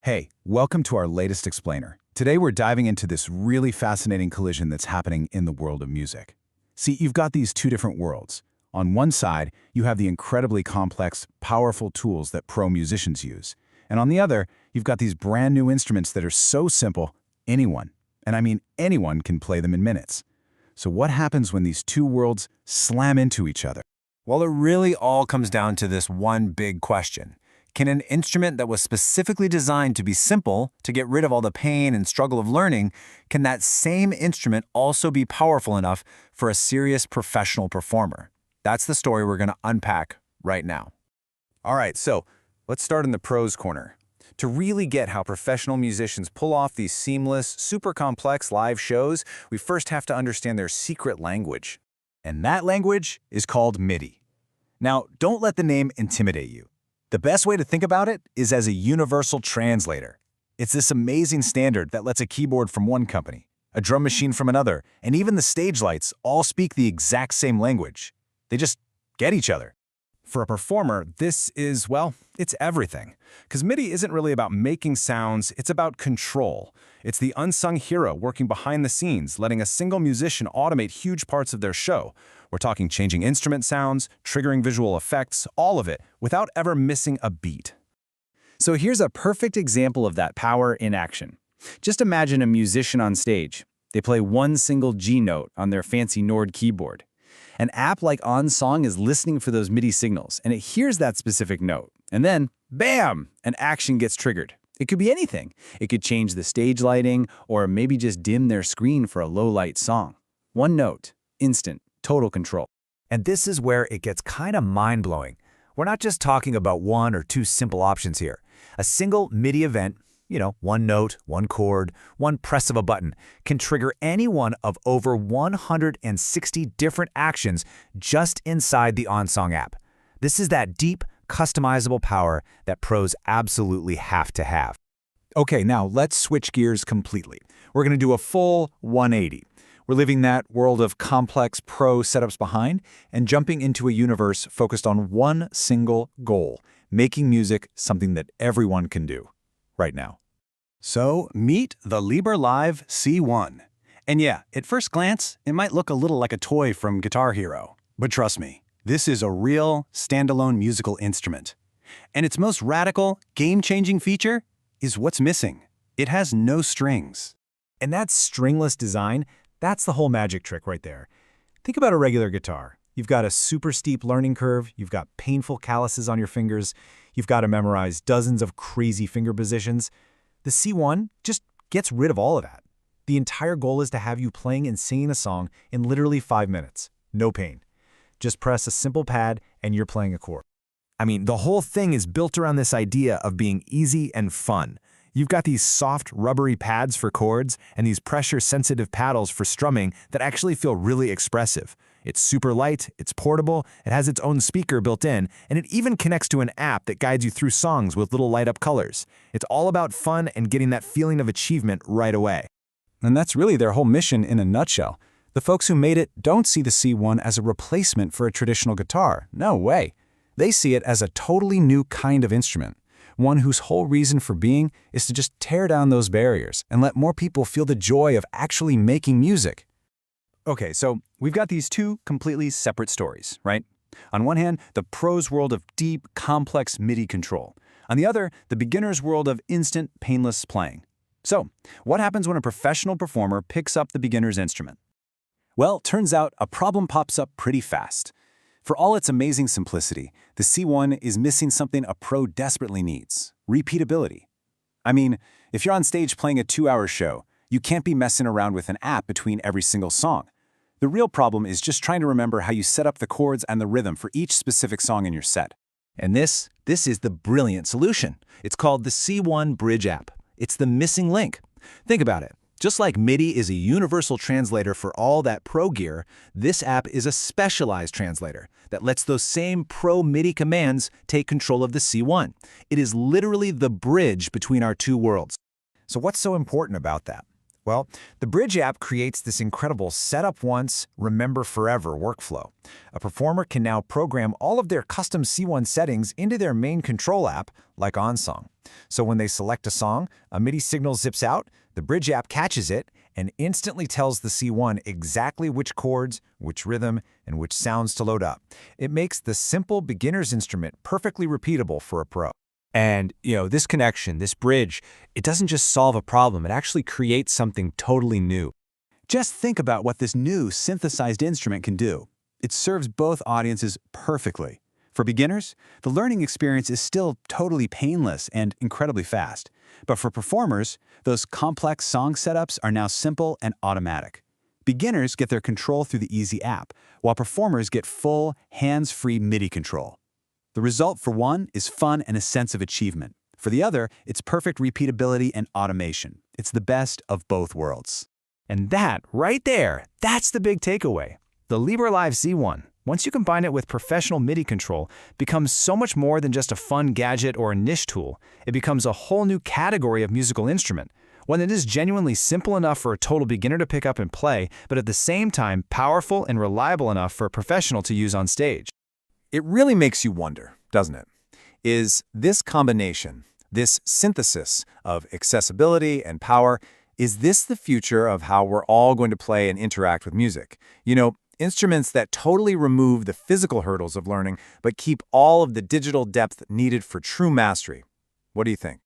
Hey, welcome to our latest explainer. Today we're diving into this really fascinating collision that's happening in the world of music. See, you've got these two different worlds. On one side, you have the incredibly complex, powerful tools that pro musicians use. And on the other, you've got these brand new instruments that are so simple, anyone, and I mean anyone, can play them in minutes. So what happens when these two worlds slam into each other? Well, it really all comes down to this one big question. Can an instrument that was specifically designed to be simple, to get rid of all the pain and struggle of learning, can that same instrument also be powerful enough for a serious professional performer? That's the story we're going to unpack right now. All right, so let's start in the pros corner. To really get how professional musicians pull off these seamless, super complex live shows, we first have to understand their secret language. And that language is called MIDI. Now, don't let the name intimidate you. The best way to think about it is as a universal translator. It's this amazing standard that lets a keyboard from one company, a drum machine from another, and even the stage lights all speak the exact same language. They just get each other. For a performer, this is, well, it's everything. Because MIDI isn't really about making sounds, it's about control. It's the unsung hero working behind the scenes, letting a single musician automate huge parts of their show. We're talking changing instrument sounds, triggering visual effects, all of it, without ever missing a beat. So here's a perfect example of that power in action. Just imagine a musician on stage. They play one single G note on their fancy Nord keyboard. An app like OnSong is listening for those MIDI signals, and it hears that specific note. And then, bam, an action gets triggered. It could be anything. It could change the stage lighting, or maybe just dim their screen for a low-light song. One note, instant, total control. And this is where it gets kind of mind-blowing. We're not just talking about one or two simple options here. A single MIDI event, one note, one chord, one press of a button, can trigger any one of over 160 different actions just inside the OnSong app. This is that deep, customizable power that pros absolutely have to have. Okay, now let's switch gears completely. We're going to do a full 180. We're leaving that world of complex pro setups behind and jumping into a universe focused on one single goal, making music something that everyone can do right now. So, meet the Liber Live C1. And yeah, at first glance, it might look a little like a toy from Guitar Hero. But trust me, this is a real, standalone musical instrument. And its most radical, game-changing feature is what's missing. It has no strings. And that stringless design, that's the whole magic trick right there. Think about a regular guitar. You've got a super steep learning curve, you've got painful calluses on your fingers, you've got to memorize dozens of crazy finger positions. The C1 just gets rid of all of that. The entire goal is to have you playing and singing a song in literally 5 minutes. No pain. Just press a simple pad and you're playing a chord. I mean, the whole thing is built around this idea of being easy and fun. You've got these soft, rubbery pads for chords and these pressure-sensitive paddles for strumming that actually feel really expressive. It's super light, it's portable, it has its own speaker built in, and it even connects to an app that guides you through songs with little light-up colors. It's all about fun and getting that feeling of achievement right away. And that's really their whole mission in a nutshell. The folks who made it don't see the C1 as a replacement for a traditional guitar. No way. They see it as a totally new kind of instrument. One whose whole reason for being is to just tear down those barriers and let more people feel the joy of actually making music. Okay, so we've got these two completely separate stories, right? On one hand, the pros' world of deep, complex MIDI control. On the other, the beginner's world of instant, painless playing. So, what happens when a professional performer picks up the beginner's instrument? Well, turns out a problem pops up pretty fast. For all its amazing simplicity, the C1 is missing something a pro desperately needs: repeatability. I mean, if you're on stage playing a 2-hour show, you can't be messing around with an app between every single song. The real problem is just trying to remember how you set up the chords and the rhythm for each specific song in your set. And this is the brilliant solution. It's called the C1 Bridge App. It's the missing link. Think about it. Just like MIDI is a universal translator for all that pro gear, this app is a specialized translator that lets those same pro MIDI commands take control of the C1. It is literally the bridge between our two worlds. So what's so important about that? Well, the Bridge app creates this incredible set up once, remember forever workflow. A performer can now program all of their custom C1 settings into their main control app, like OnSong. So when they select a song, a MIDI signal zips out, the Bridge app catches it, and instantly tells the C1 exactly which chords, which rhythm, and which sounds to load up. It makes the simple beginner's instrument perfectly repeatable for a pro. And, this connection, this bridge, it doesn't just solve a problem, it actually creates something totally new. Just think about what this new synthesized instrument can do. It serves both audiences perfectly. For beginners, the learning experience is still totally painless and incredibly fast. But for performers, those complex song setups are now simple and automatic. Beginners get their control through the easy app, while performers get full, hands-free MIDI control. The result for one is fun and a sense of achievement. For the other, it's perfect repeatability and automation. It's the best of both worlds. And that, right there, that's the big takeaway. The Libre Live C1, once you combine it with professional MIDI control, becomes so much more than just a fun gadget or a niche tool. It becomes a whole new category of musical instrument, one that is genuinely simple enough for a total beginner to pick up and play, but at the same time powerful and reliable enough for a professional to use on stage. It really makes you wonder, doesn't it? Is this combination, this synthesis of accessibility and power, is this the future of how we're all going to play and interact with music? Instruments that totally remove the physical hurdles of learning, but keep all of the digital depth needed for true mastery. What do you think?